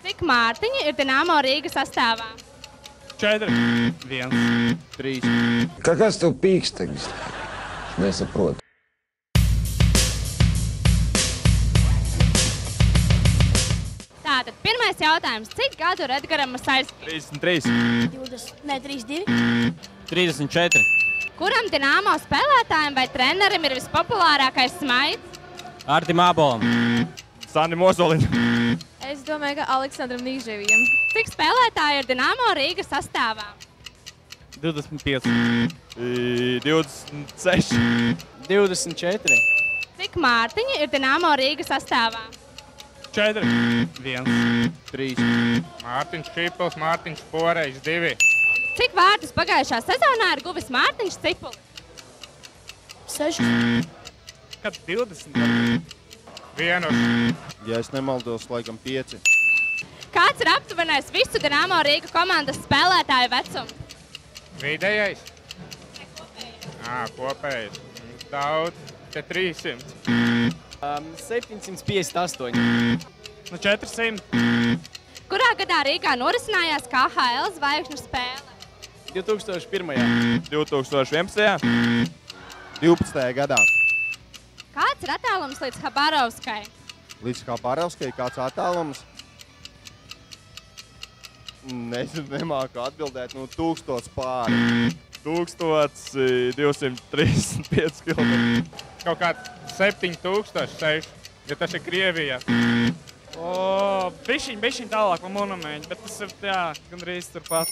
Cik Mārtiņi ir Dinamo Rīga sastāvā? 4, 1, 3. Kas tev pīksteņas? Nesaprotu. Tātad, pirmais jautājums. Cik gadu ir Edgaram Masaiskijam? 33, 32. 34. Kuram Dinamo spēlētājiem vai trenerim ir vispopulārākais smaids? Artim Ābolam. Sandi Mozolim. Es domāju, ka Aleksandram Nīževijam. Cik spēlētāji ir Dinamo Rīga sastāvā? 25, 26, 24. Cik Mārtiņi ir Dinamo Rīga sastāvā? 4, 1, 3. Mārtiņš Čipls, Mārtiņš Porejs, 2. Cik vārtus pagājušā sezonā ir guvis Mārtiņš Cipulis? 6. Kad 20? 1. Ja es nemaldos, laikam 5. Kāds ir aptuvenais visu Dinamo Rīga komandas spēlētāju vecums? Vidējais? Kopējais. Daudz. Te 300. 758. No 400. Kurā gadā Rīgā norisinājās KHL zvaigžņu spēle? 2001. 2011. 12. gadā. Kāds ir attālums līdz Habarovskai? Līdz Habarovskai kāds attālums? Nezinu, nemāku atbildēt. 1000 pāri. 1235 km. Kaut kā 7006, ja tas ir Krievijā. Bišķiņ tālāk pa Monumeņu, bet tas ir, jā, gandrīz turpat.